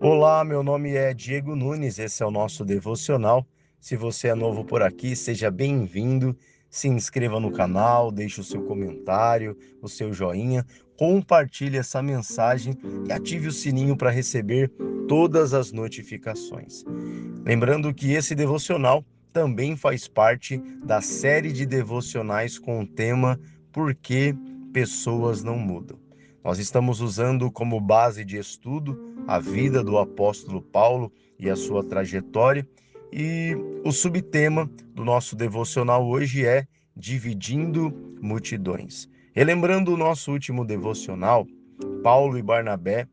Olá, meu nome é Diego Nunes, esse é o nosso devocional. Se você é novo por aqui, seja bem-vindo. Se inscreva no canal, deixe o seu comentário, o seu joinha, compartilhe essa mensagem e ative o sininho para receber todas as notificações. Lembrando que esse devocional também faz parte da série de devocionais com o tema Por que pessoas não mudam? Nós estamos usando como base de estudo a vida do apóstolo Paulo e a sua trajetória, e o subtema do nosso devocional hoje é Dividindo Multidões. Relembrando o nosso último devocional, Paulo e Barnabé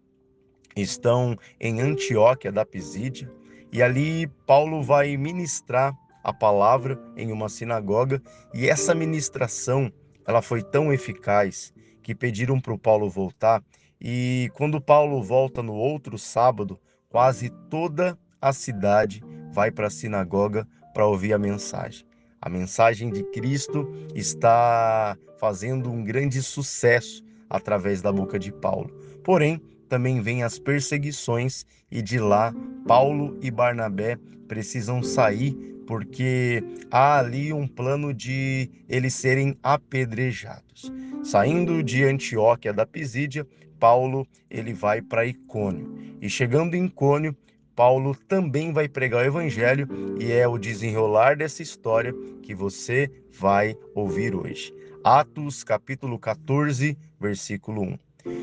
estão em Antioquia da Pisídia, e ali Paulo vai ministrar a palavra em uma sinagoga, e essa ministração, ela foi tão eficaz que pediram para o Paulo voltar, e quando Paulo volta no outro sábado, quase toda a cidade vai para a sinagoga para ouvir a mensagem. A mensagem de Cristo está fazendo um grande sucesso através da boca de Paulo. Porém, também vêm as perseguições, e de lá Paulo e Barnabé precisam sair porque há ali um plano de eles serem apedrejados. Saindo de Antioquia da Pisídia, Paulo ele vai para Icônio, e chegando em Icônio, Paulo também vai pregar o evangelho, e é o desenrolar dessa história que você vai ouvir hoje. Atos capítulo 14, versículo 1.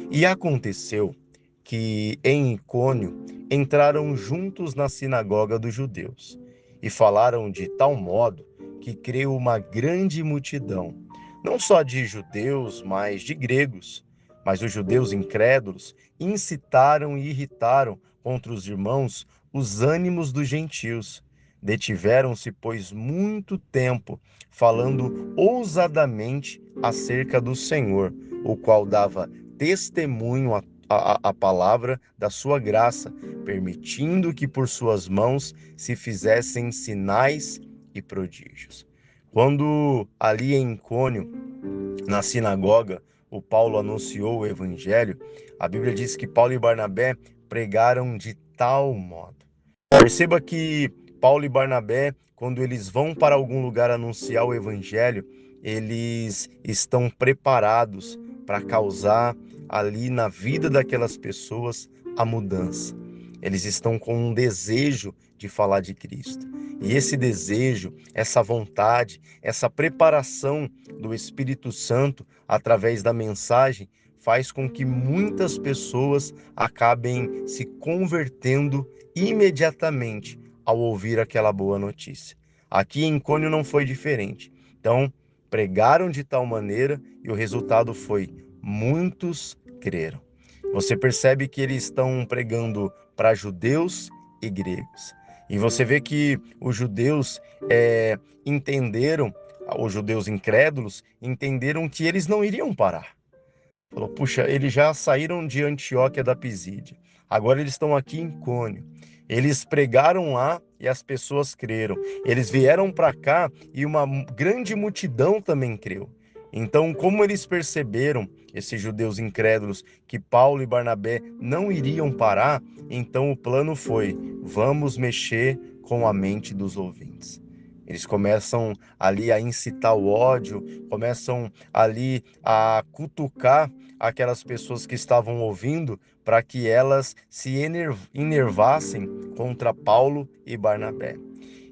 E aconteceu que em Icônio entraram juntos na sinagoga dos judeus e falaram de tal modo que creu uma grande multidão, não só de judeus, mas de gregos. Mas os judeus incrédulos incitaram e irritaram contra os irmãos os ânimos dos gentios. Detiveram-se, pois, muito tempo, falando ousadamente acerca do Senhor, o qual dava testemunho a palavra da sua graça, permitindo que por suas mãos se fizessem sinais e prodígios. Quando ali em Icônio, na sinagoga, o Paulo anunciou o evangelho, a Bíblia diz que Paulo e Barnabé pregaram de tal modo. Perceba que Paulo e Barnabé, quando eles vão para algum lugar anunciar o evangelho, eles estão preparados para causar ali na vida daquelas pessoas a mudança. Eles estão com um desejo de falar de Cristo. E esse desejo, essa vontade, essa preparação do Espírito Santo através da mensagem faz com que muitas pessoas acabem se convertendo imediatamente ao ouvir aquela boa notícia. Aqui em Cônio não foi diferente. Então, pregaram de tal maneira e o resultado foi muitos creram. Você percebe que eles estão pregando para judeus e gregos. E você vê que os judeus entenderam, os judeus incrédulos entenderam que eles não iriam parar. Falou, puxa, eles já saíram de Antioquia da Pisídia. Agora eles estão aqui em Cônio. Eles pregaram lá e as pessoas creram. Eles vieram para cá e uma grande multidão também creu. Então, como eles perceberam, esses judeus incrédulos, que Paulo e Barnabé não iriam parar, então o plano foi: vamos mexer com a mente dos ouvintes. Eles começam ali a incitar o ódio, começam ali a cutucar aquelas pessoas que estavam ouvindo para que elas se enervassem contra Paulo e Barnabé.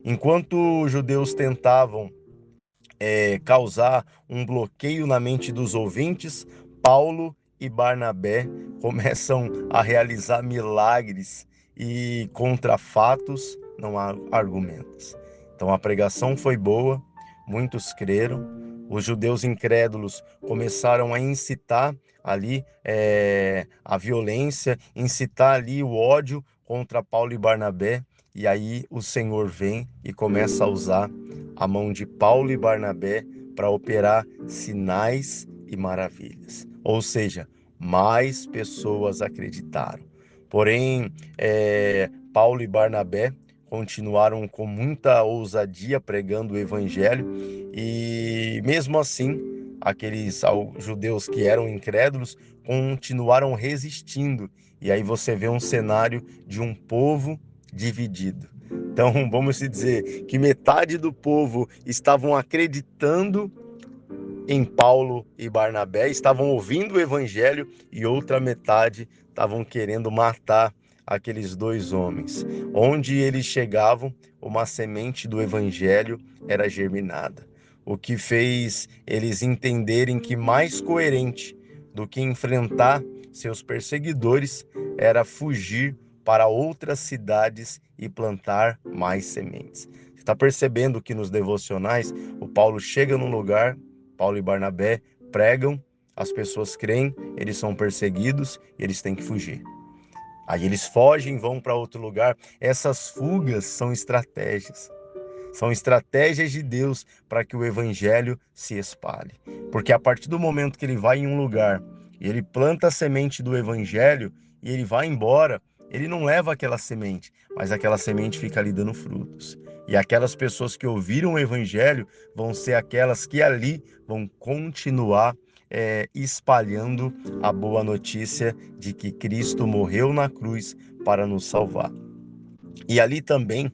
Enquanto os judeus tentavam causar um bloqueio na mente dos ouvintes, Paulo e Barnabé começam a realizar milagres, e contra fatos não há argumentos. Então a pregação foi boa, muitos creram, os judeus incrédulos começaram a incitar ali a violência, incitar ali o ódio contra Paulo e Barnabé, e aí o Senhor vem e começa a usar a mão de Paulo e Barnabé para operar sinais e maravilhas. Ou seja, mais pessoas acreditaram. Porém, Paulo e Barnabé continuaram com muita ousadia pregando o evangelho, e mesmo assim, aqueles judeus que eram incrédulos continuaram resistindo E aí você vê um cenário de um povo dividido. Então, vamos dizer que metade do povo estavam acreditando em Paulo e Barnabé, estavam ouvindo o evangelho, e outra metade estavam querendo matar aqueles dois homens. Onde eles chegavam, uma semente do evangelho era germinada. O que fez eles entenderem que mais coerente do que enfrentar seus perseguidores era fugir para outras cidades e plantar mais sementes. Você está percebendo que nos devocionais o Paulo chega num lugar, Paulo e Barnabé pregam, as pessoas creem, eles são perseguidos e eles têm que fugir. Aí eles fogem, vão para outro lugar. Essas fugas são estratégias. São estratégias de Deus para que o evangelho se espalhe. Porque a partir do momento que ele vai em um lugar e ele planta a semente do evangelho e ele vai embora, ele não leva aquela semente, mas aquela semente fica ali dando frutos. E aquelas pessoas que ouviram o evangelho vão ser aquelas que ali vão continuar espalhando a boa notícia de que Cristo morreu na cruz para nos salvar. E ali também,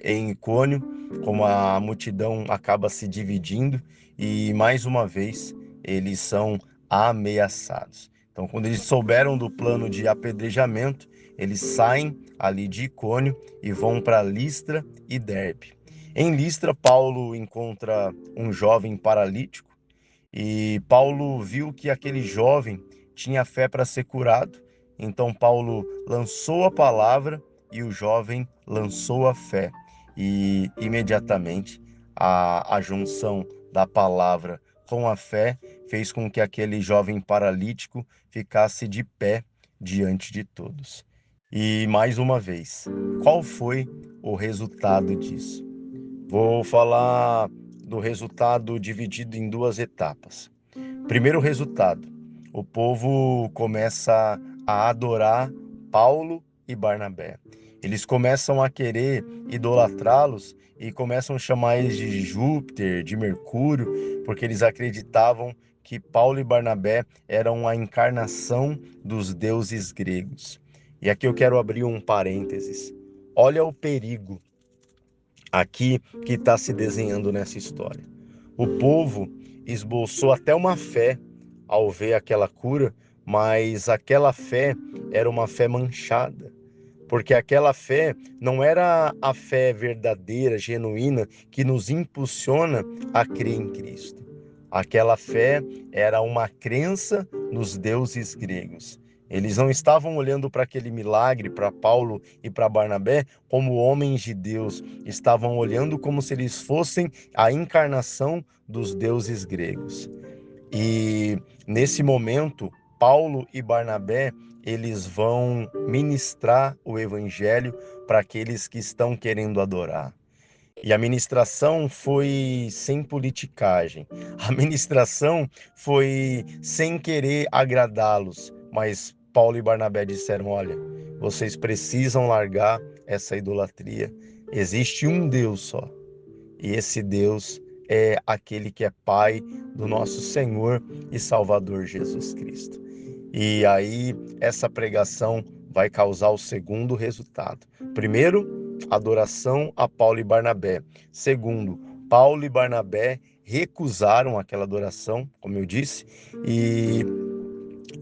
em Icônio, como a multidão acaba se dividindo e mais uma vez eles são ameaçados. Então, quando eles souberam do plano de apedrejamento, eles saem ali de Icônio e vão para Listra e Derbe. Em Listra, Paulo encontra um jovem paralítico e Paulo viu que aquele jovem tinha fé para ser curado. Então Paulo lançou a palavra e o jovem lançou a fé. E imediatamente a junção da palavra com a fé fez com que aquele jovem paralítico ficasse de pé diante de todos. E mais uma vez, qual foi o resultado disso? Vou falar do resultado dividido em duas etapas. Primeiro resultado, o povo começa a adorar Paulo e Barnabé. Eles começam a querer idolatrá-los e começam a chamar eles de Júpiter, de Mercúrio, porque eles acreditavam que Paulo e Barnabé eram a encarnação dos deuses gregos. E aqui eu quero abrir um parênteses. Olha o perigo aqui que está se desenhando nessa história. O povo esboçou até uma fé ao ver aquela cura, mas aquela fé era uma fé manchada, porque aquela fé não era a fé verdadeira, genuína, que nos impulsiona a crer em Cristo. Aquela fé era uma crença nos deuses gregos. Eles não estavam olhando para aquele milagre, para Paulo e para Barnabé, como homens de Deus. Estavam olhando como se eles fossem a encarnação dos deuses gregos. E nesse momento, Paulo e Barnabé, eles vão ministrar o evangelho para aqueles que estão querendo adorar. E a ministração foi sem politicagem. A ministração foi sem querer agradá-los, mas Paulo e Barnabé disseram: olha, vocês precisam largar essa idolatria. Existe um Deus só. E esse Deus é aquele que é Pai do nosso Senhor e Salvador Jesus Cristo. E aí essa pregação vai causar o segundo resultado. Primeiro, adoração a Paulo e Barnabé. Segundo, Paulo e Barnabé recusaram aquela adoração, como eu disse, e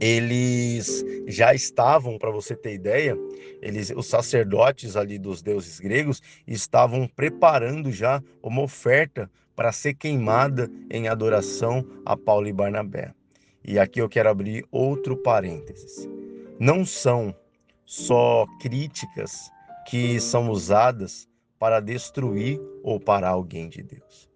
eles já estavam, para você ter ideia, os sacerdotes ali dos deuses gregos estavam preparando já uma oferta para ser queimada em adoração a Paulo e Barnabé. E aqui eu quero abrir outro parênteses. Não são só críticas que são usadas para destruir ou parar alguém de Deus.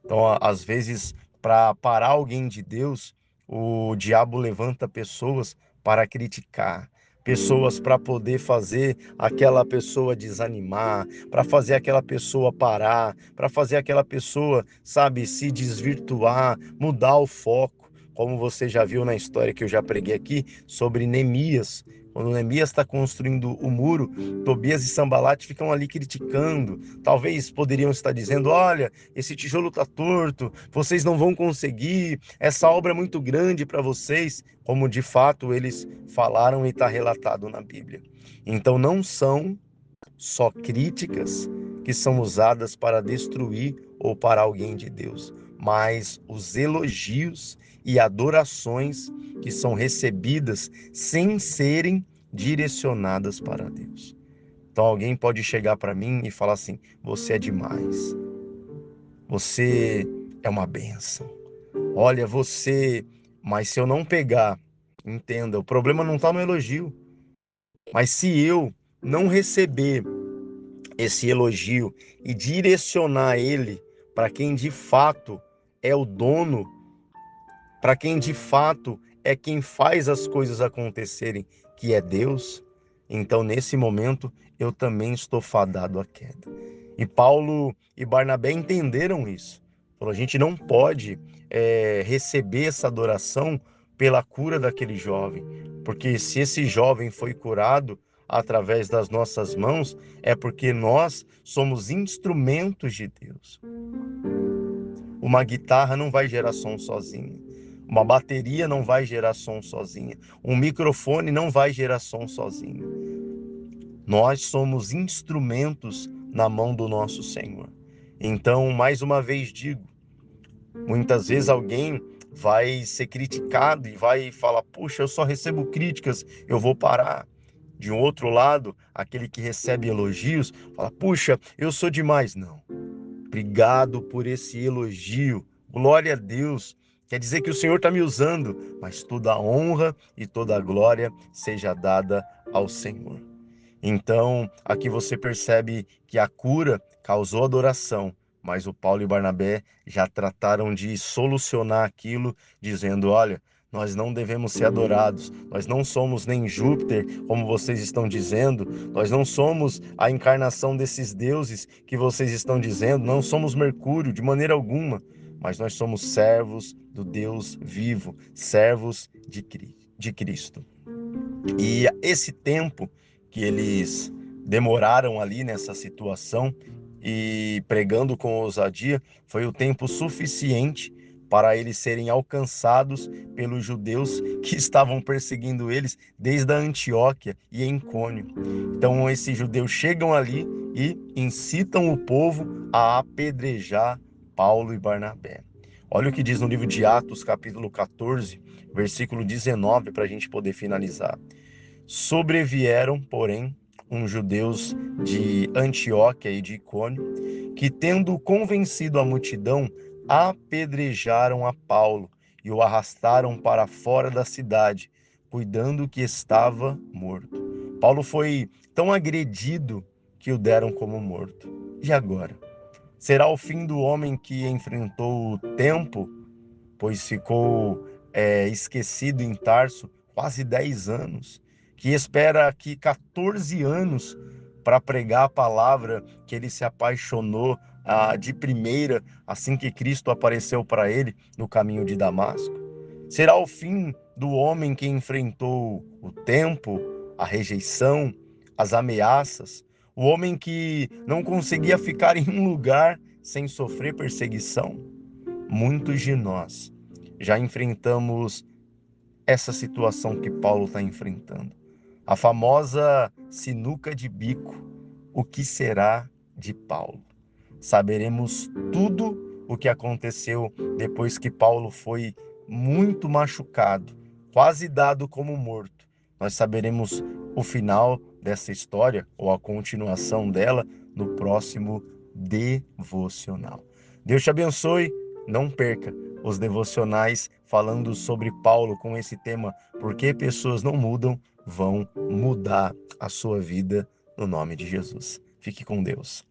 Então, às vezes, para parar alguém de Deus, o diabo levanta pessoas para criticar, pessoas para poder fazer aquela pessoa desanimar, para fazer aquela pessoa parar, para fazer aquela pessoa, sabe, se desvirtuar, mudar o foco. como você já viu na história que eu já preguei aqui, sobre Neemias. Quando Neemias está construindo o muro, Tobias e Sanbalate ficam ali criticando. Talvez poderiam estar dizendo: olha, esse tijolo está torto, vocês não vão conseguir, essa obra é muito grande para vocês, como de fato eles falaram e está relatado na Bíblia. Então não são só críticas que são usadas para destruir ou para alguém de Deus, mas os elogios e adorações que são recebidas sem serem direcionadas para Deus. Então alguém pode chegar para mim e falar assim: você é demais, você é uma bênção, olha você, mas se eu não pegar, entenda, o problema não está no elogio, mas se eu não receber esse elogio e direcionar ele para quem de fato é o dono, para quem de fato é quem faz as coisas acontecerem, que é Deus, então nesse momento eu também estou fadado à queda. E Paulo e Barnabé entenderam isso. Falou: a gente não pode receber essa adoração pela cura daquele jovem, porque se esse jovem foi curado através das nossas mãos, é porque nós somos instrumentos de Deus. Uma guitarra não vai gerar som sozinha. Uma bateria não vai gerar som sozinha. Um microfone não vai gerar som sozinho. Nós somos instrumentos na mão do nosso Senhor. Então, mais uma vez digo, muitas vezes alguém vai ser criticado e vai falar: puxa, eu só recebo críticas, eu vou parar. De um outro lado, aquele que recebe elogios fala: puxa, eu sou demais. Não. Obrigado por esse elogio. Glória a Deus. Quer dizer que o Senhor está me usando, mas toda a honra e toda a glória seja dada ao Senhor. Então, aqui você percebe que a cura causou adoração, mas o Paulo e Barnabé já trataram de solucionar aquilo, dizendo: olha, nós não devemos ser adorados, nós não somos nem Júpiter, como vocês estão dizendo, nós não somos a encarnação desses deuses que vocês estão dizendo, não somos Mercúrio de maneira alguma, mas nós somos servos do Deus vivo, servos de Cristo. E esse tempo que eles demoraram ali nessa situação e pregando com ousadia foi o tempo suficiente para eles serem alcançados pelos judeus que estavam perseguindo eles desde a Antioquia e em Icônio. Então esses judeus chegam ali e incitam o povo a apedrejar Paulo e Barnabé. Olha o que diz no livro de Atos, capítulo 14, versículo 19, para a gente poder finalizar. Sobrevieram, porém, uns judeus de Antioquia e de Icônio, que, tendo convencido a multidão, apedrejaram a Paulo e o arrastaram para fora da cidade, cuidando que estava morto. Paulo foi tão agredido que o deram como morto. E agora? Será o fim do homem que enfrentou o tempo, pois ficou esquecido em Tarso quase 10 anos, que espera aqui 14 anos para pregar a palavra que ele se apaixonou de primeira, assim que Cristo apareceu para ele no caminho de Damasco? Será o fim do homem que enfrentou o tempo, a rejeição, as ameaças, o homem que não conseguia ficar em um lugar sem sofrer perseguição? Muitos de nós já enfrentamos essa situação que Paulo está enfrentando. A famosa sinuca de bico. O que será de Paulo? Saberemos tudo o que aconteceu depois que Paulo foi muito machucado, quase dado como morto. Nós saberemos o final dessa história, ou a continuação dela, no próximo devocional. Deus te abençoe, não perca os devocionais falando sobre Paulo com esse tema: por que pessoas não mudam, vão mudar a sua vida no nome de Jesus. Fique com Deus.